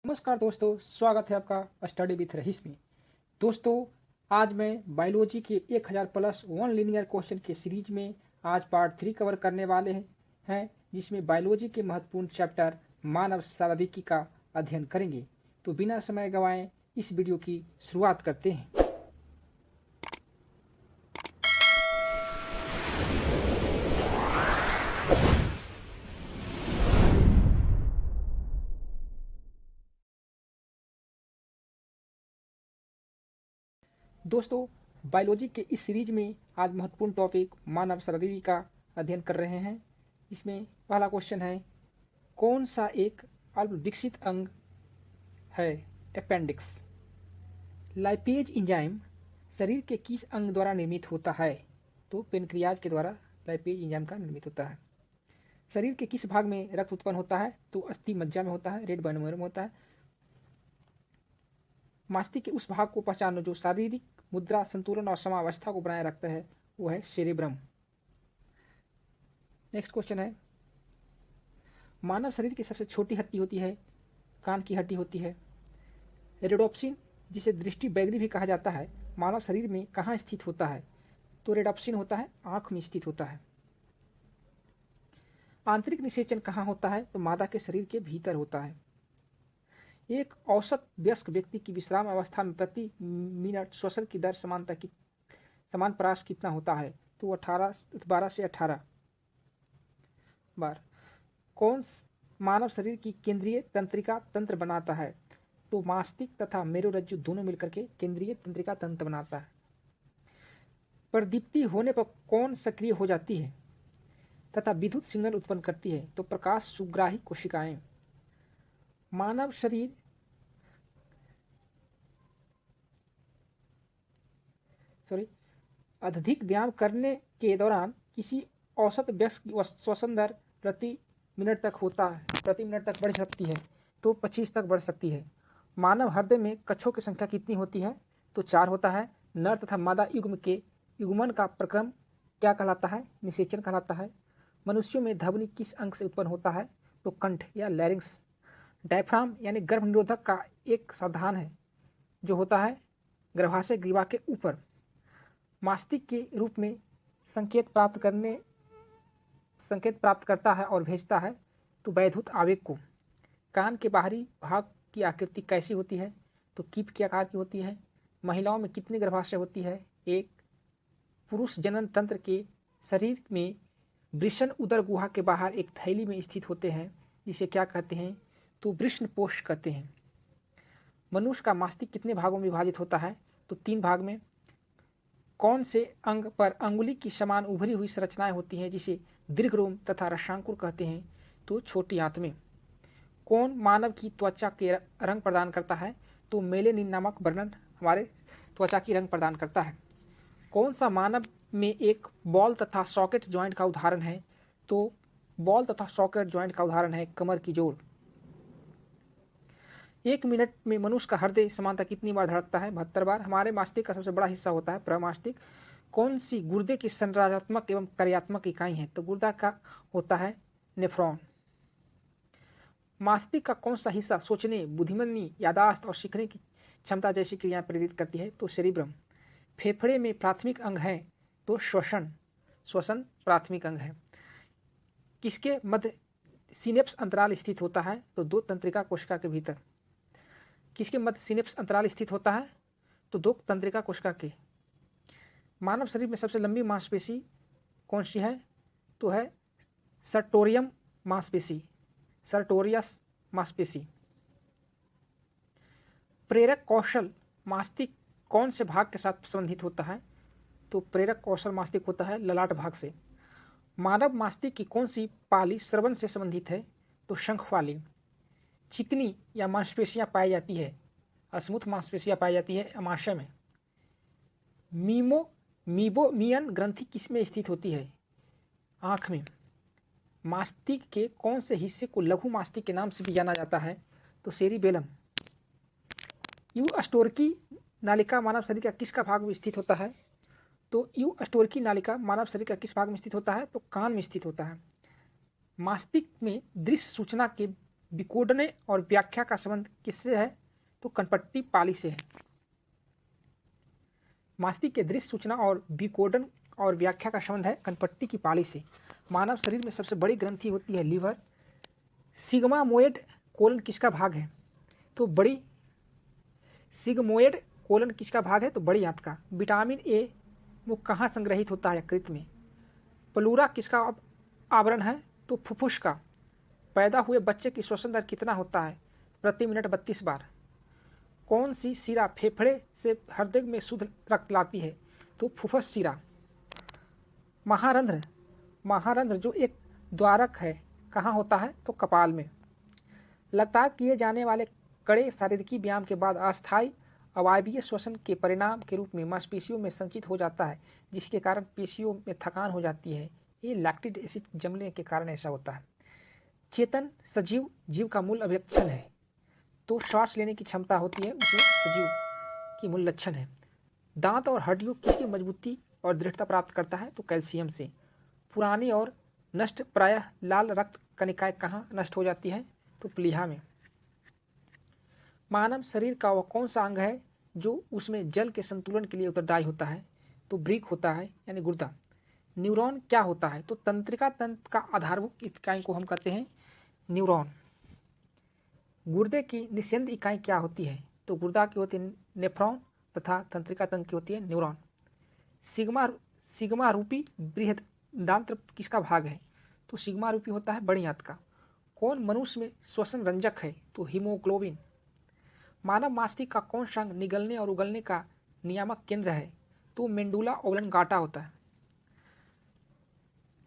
नमस्कार दोस्तों, स्वागत है आपका स्टडी विथ रहीस में। दोस्तों, आज मैं बायोलॉजी के 1000+1 लीनियर क्वेश्चन के सीरीज में आज पार्ट 3 कवर करने वाले हैं, जिसमें बायोलॉजी के महत्वपूर्ण चैप्टर मानव शारीरिकी का अध्ययन करेंगे। तो बिना समय गंवाए इस वीडियो की शुरुआत करते हैं। दोस्तों, बायोलॉजी के इस सीरीज में आज महत्वपूर्ण टॉपिक मानव शारीरिकी का अध्ययन कर रहे हैं। इसमें पहला क्वेश्चन है, कौन सा एक अल्प विकसित अंग है? अपेंडिक्स। लाइपेज एंजाइम शरीर के किस अंग द्वारा निर्मित होता है? तो पेनक्रियाज के द्वारा लाइपेज एंजाइम का निर्मित होता है। शरीर के किस भाग में रक्त उत्पन्न होता है? तो अस्थि मज्जा में होता है, रेड बर्न में होता है। मस्तिष्क के उस भाग को पहचानो जो शारीरिक मुद्रा, संतुलन और समावस्था को बनाए रखता है, वो है सेरेब्रम। नेक्स्ट क्वेश्चन है, मानव शरीर की सबसे छोटी हड्डी होती है, कान की हड्डी होती है। रेडोप्सिन, जिसे दृष्टि बैगनी भी कहा जाता है, मानव शरीर में कहाँ स्थित होता है? तो रेडोप्सिन होता है आंख में स्थित होता है। आंतरिक निषेचन कहाँ होता है? तो मादा के शरीर के भीतर होता है। एक औसत वयस्क व्यक्ति की विश्राम अवस्था में प्रति मिनट श्वसन की दर समान प्रयास कितना होता है? तो 12 से 18 बार। कौन मानव शरीर की केंद्रीय तंत्रिका तंत्र बनाता है? तो मस्तिष्क तथा मेरुरज्जु दोनों मिलकर के केंद्रीय तंत्रिका तंत्र बनाता है। प्रदीप्ति होने पर कौन सक्रिय हो जाती है तथा विद्युत सिग्नल उत्पन्न करती है? तो प्रकाश सुग्राही कोशिकाएं। मानव शरीर अधिक व्यायाम करने के दौरान किसी औसत वयस्क श्वसन दर प्रति मिनट तक बढ़ सकती है, तो 25 तक बढ़ सकती है। मानव हृदय में कक्षों की संख्या कितनी होती है? तो 4 होता है। नर तथा मादा युग्म के युग्मन का प्रक्रम क्या कहलाता है? निषेचन कहलाता है। मनुष्यों में ध्वनि किस अंग से उत्पन्न होता है? तो कंठ या लैरिंक्स। डायफ्राम यानी गर्भ निरोधक का एक साधन है जो होता है गर्भाशय ग्रीवा के ऊपर। मस्तिष्क के रूप में संकेत प्राप्त करता है और भेजता है, तो वैद्युत आवेग को। कान के बाहरी भाग की आकृति कैसी होती है? तो कीप के आकार की होती है। महिलाओं में कितनी गर्भाशय होती है? एक। पुरुष जनन तंत्र के शरीर में वृषण उदर गुहा के बाहर एक थैली में स्थित होते हैं, जिसे क्या कहते हैं? तो वृषणपोष कहते हैं। मनुष्य का मस्तिष्क कितने भागों में विभाजित होता है? तो 3 भाग में। कौन से अंग पर अंगुली की समान उभरी हुई संरचनाएं होती हैं, जिसे दीर्घरोम तथा रसांकुर कहते हैं? तो छोटी आंत में। कौन मानव की त्वचा के रंग प्रदान करता है? तो मेलेनिन नामक वर्णन हमारे त्वचा की रंग प्रदान करता है। कौन सा मानव में एक बॉल तथा सॉकेट ज्वाइंट का उदाहरण है? तो बॉल तथा सॉकेट ज्वाइंट का उदाहरण है कमर की जोड़। 1 मिनट में मनुष्य का हृदय समानता कितनी बार धड़कता है? 72 बार। हमारे मस्तिष्क का सबसे बड़ा हिस्सा होता है प्रमस्तिष्क। कौन सी गुर्दे की संरचनात्मक एवं कार्यात्मक इकाई है? तो गुर्दा का होता है नेफ्रॉन। मस्तिष्क का कौन सा हिस्सा सोचने, बुद्धिमत्ता, याददाश्त और सीखने की क्षमता जैसी क्रियाएं प्रेरित करती है? तो सेरिब्रम। फेफड़े में प्राथमिक अंग है? तो श्वसन प्राथमिक अंग है। किसके मध्य सिनेप्स अंतराल स्थित होता है? तो 2 तंत्रिका कोशिका के भीतर। किसके मध्य सिनेप्स अंतराल स्थित होता है? तो 2 तंत्रिका कोशिका के। मानव शरीर में सबसे लंबी मांसपेशी कौन सी है? तो है सर्टोरियम मांसपेशी, सर्टोरियस मांसपेशी। प्रेरक कौशल मस्तिष्क कौन से भाग के साथ संबंधित होता है? तो प्रेरक कौशल मस्तिष्क होता है ललाट भाग से। मानव मस्तिष्क की कौन सी पाली श्रवण से संबंधित है? तो शंख वाली। चिकनी या मांसपेशियां पाई जाती है, स्मूथ मांसपेशियां पाई जाती है अमाशय में। मीबोमियन ग्रंथि किसमें स्थित होती है? आंख में। मस्तिष्क के कौन से हिस्से को लघु मस्तिष्क के नाम से भी जाना जाता है? तो सेरिबेलम। यूस्टोर्की नालिका मानव शरीर का किसका भाग में स्थित होता है? तो यूस्टोर्की नालिका मानव शरीर का किस भाग में स्थित होता है? तो कान में स्थित होता है। मस्तिष्क में दृश्य सूचना के विकोडने और व्याख्या का संबंध किससे है? तो कनपट्टी पाली से है। मस्तिष्क के दृश्य सूचना और विकोडन और व्याख्या का संबंध है कनपट्टी की पाली से। मानव शरीर में सबसे बड़ी ग्रंथि होती है लीवर। सिग्मामोइड कोलन किसका भाग है? तो बड़ी सिग्मोइड कोलन किसका भाग है? तो बड़ी आंत का। विटामिन ए वो कहाँ संग्रहित होता है? यकृत में। प्लूरा किसका आवरण है? तो फुफ्फुस का। पैदा हुए बच्चे की श्वसन दर कितना होता है? प्रति मिनट 32 बार। कौन सी शिरा फेफड़े से हृदय में शुद्ध रक्त लाती है? तो फुफ्फुस शिरा। महारंध्र जो एक द्वारक है कहाँ होता है? तो कपाल में। लगातार किए जाने वाले कड़े शारीरिक व्यायाम के बाद अस्थायी अवायवीय श्वसन के परिणाम के रूप में मांसपेशियों में संचित हो जाता है, जिसके कारण पेशियों में थकान हो जाती है। ये लैक्टिक एसिड जमने के कारण ऐसा होता है। चेतन सजीव जीव का मूल अभिलक्षण है। तो श्वास लेने की क्षमता होती है, उसमें सजीव की मूल लक्षण है। दांत और हड्डियों किसकी मजबूती और दृढ़ता प्राप्त करता है? तो कैल्शियम से। पुरानी और नष्ट प्रायः लाल रक्त कणिकाएं कहाँ नष्ट हो जाती है? तो प्लीहा में। मानव शरीर का वह कौन सा अंग है जो उसमें जल के संतुलन के लिए उत्तरदायी होता है? तो ब्रीक होता है, यानी गुर्दा। न्यूरॉन क्या होता है? तो तंत्रिका तंत्र का आधारभूत इकाई को हम कहते हैं न्यूरॉन। गुर्दे की निस्यंद इकाई क्या होती है? तो गुर्दा की होती है नेफ्रॉन तथा तंत्रिका तंत्र की होती है न्यूरॉन। सिग्मा रूपी बृहदांत्र किसका भाग है? तो सिग्मा रूपी होता है बड़ी आंत का। कौन मनुष्य में श्वसन रंजक है? तो हीमोग्लोबिन। मानव मस्तिष्क का कौन सा अंग निगलने और उगलने का नियामक केंद्र है? तो मेंडुला ओब्लंगाटा होता है।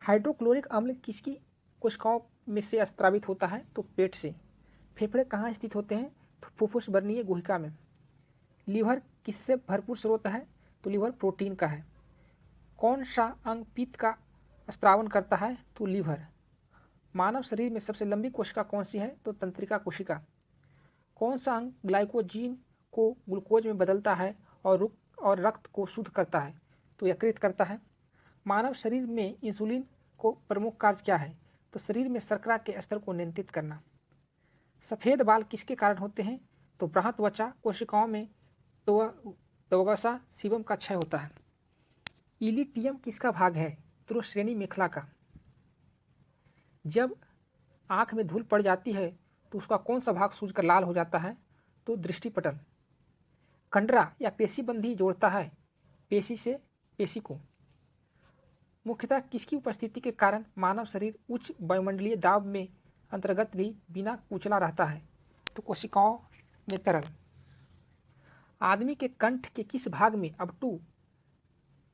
हाइड्रोक्लोरिक अम्ल किसकी कोशिकाओं में से स्रावित होता है? तो पेट से। फेफड़े कहाँ स्थित होते हैं? तो फुफ्फुस वर्णीय गुहिका में। लीवर किससे भरपूर स्रोत है? तो लीवर प्रोटीन का है। कौन सा अंग पित्त का स्त्रावन करता है? तो लीवर। मानव शरीर में सबसे लंबी कोशिका कौन सी है? तो तंत्रिका कोशिका। कौन सा अंग ग्लाइकोजीन को ग्लूकोज में बदलता है और रक्त को शुद्ध करता है? तो यकृत करता है। मानव शरीर में इंसुलिन को प्रमुख कार्य क्या है? तो शरीर में शर्करा के स्तर को नियंत्रित करना। सफ़ेद बाल किसके कारण होते हैं? तो बृहत त्वचा कोशिकाओं में त्वचा सीबम का क्षय होता है। इलिटियम किसका भाग है? तो श्रेणी मेखला का। जब आँख में धूल पड़ जाती है तो उसका कौन सा भाग सूजकर लाल हो जाता है? तो दृष्टिपटल। कंडरा या पेशीबंधी जोड़ता है पेशी से पेशी को। मुख्यतः किसकी उपस्थिति के कारण मानव शरीर उच्च वायुमंडलीय दाब में अंतर्गत भी बिना कुचला रहता है? तो कोशिकाओं में तरल। आदमी के कंठ के किस भाग में अपटू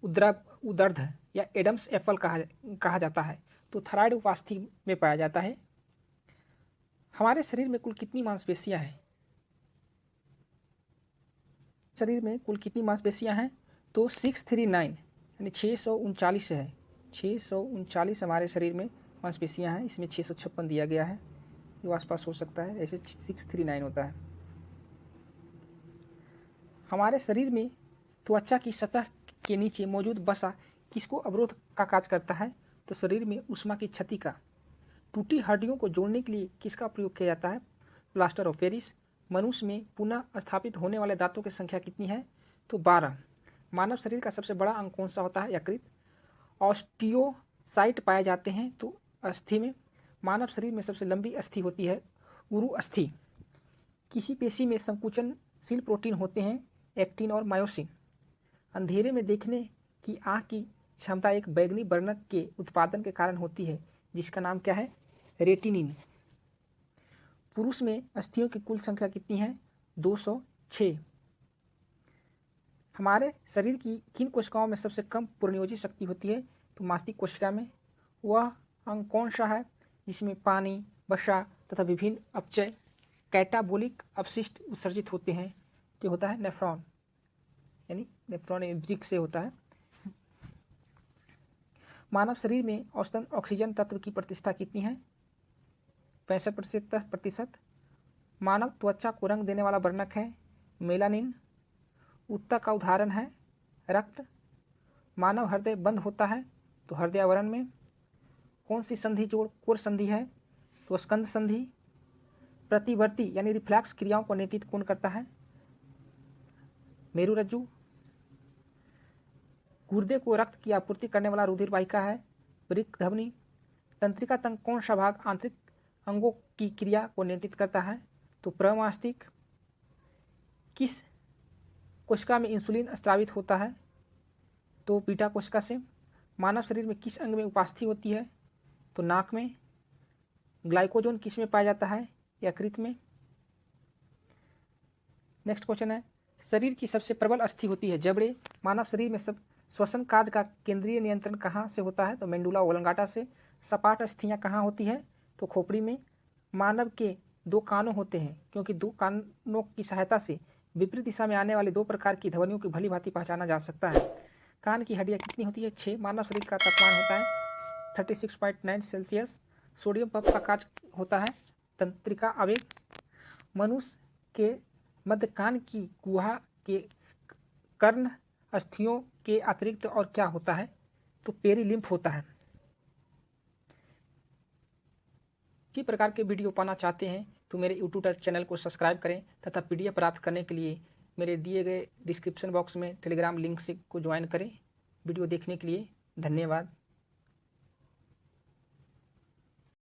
उदर्ध या एडम्स एप्पल कहा जाता है? तो थायराइड उपास्थि में पाया जाता है। हमारे शरीर में कुल कितनी मांसपेशियां हैं? शरीर में कुल कितनी मांसपेशियां हैं? तो 639 यानी 639 है। 639 हमारे शरीर में मांसपेशियां हैं। इसमें 656 दिया गया है, जो आसपास हो सकता है, ऐसे 639 होता है। हमारे शरीर में त्वचा की सतह के नीचे मौजूद वसा किसको अवरोध का कार्य करता है? तो शरीर में ऊष्मा की क्षति का। टूटी हड्डियों को जोड़ने के लिए किसका प्रयोग किया जाता है? Plaster of Paris. मनुष्य में पुनः स्थापित होने वाले दांतों की संख्या कितनी है? तो 12। मानव शरीर का सबसे बड़ा अंग कौन सा होता है? यकृत। ऑस्टियोसाइट पाए जाते हैं तो अस्थि में। मानव शरीर में सबसे लंबी अस्थि होती है उरु अस्थि। किसी पेशी में संकुचनशील प्रोटीन होते हैं? एक्टिन और मायोसिन। अंधेरे में देखने की आँख की क्षमता एक बैंगनी वर्णक के उत्पादन के कारण होती है, जिसका नाम क्या है? रेटिनिन। पुरुष में अस्थियों की कुल संख्या कितनी है? 206। हमारे शरीर की किन कोशिकाओं में सबसे कम पुनर्योजी शक्ति होती है? तो मस्तिष्क कोशिका में। वह अंग कौन सा है जिसमें पानी, वसा तथा विभिन्न अपचय कैटाबोलिक अपशिष्ट उत्सर्जित होते हैं? तो होता है नेफ्रॉन, यानी नेफ्रॉन ब्रिक से होता है। मानव शरीर में औसतन ऑक्सीजन तत्व की प्रतिष्ठा कितनी है? 65%। मानव त्वचा को रंग देने वाला वर्णक है मेलानिन। उत्तक का उदाहरण है रक्त। मानव हृदय बंद होता है तो हृदयावरण में। कौन सी संधि जोड़ कोर संधि है? तो स्कंद संधि। प्रतिवर्ती यानी रिफ्लैक्स क्रियाओं को नियंत्रित कौन करता है? मेरुरज्जु। गुर्दे को रक्त की आपूर्ति करने वाला रुधिर वाहिका है वृक्क धमनी। तंत्रिका तंग कौन सा भाग आंतरिक अंगों की क्रिया को नियंत्रित करता है? तो प्रमस्तिष्क। किस कोशिका में इंसुलिन स्रावित होता है? तो बीटा कोशिका से। मानव शरीर में किस अंग में उपास्थि होती है? तो नाक में। ग्लाइकोजन किस में पाया जाता है? यकृत में। नेक्स्ट क्वेश्चन है, शरीर की सबसे प्रबल अस्थि होती है जबड़े। मानव शरीर में सब श्वसन कार्य का केंद्रीय नियंत्रण कहाँ से होता है? तो मेंडुला ओब्लंगाटा से। सपाट अस्थियां कहाँ होती है? तो खोपड़ी में। मानव के 2 कानों होते हैं क्योंकि 2 कानों की सहायता से विपरीत दिशा में आने वाले 2 प्रकार की ध्वनियों की भली भांति पहचाना जा सकता है। कान की हड्डियां कितनी होती है? 6। मानव शरीर का तापमान होता है 36.9 सेल्सियस। सोडियम पंप का कार्य होता है तंत्रिका आवेग। मनुष्य के मध्य कान की गुहा के कर्ण अस्थियों के अतिरिक्त और क्या होता है? तो पेरिलिम्फ होता है। इसी प्रकार के वीडियो पाना चाहते हैं तो मेरे यूट्यूब चैनल को सब्सक्राइब करें तथा PDF प्राप्त करने के लिए मेरे दिए गए डिस्क्रिप्शन बॉक्स में टेलीग्राम लिंक से को ज्वाइन करें। वीडियो देखने के लिए धन्यवाद।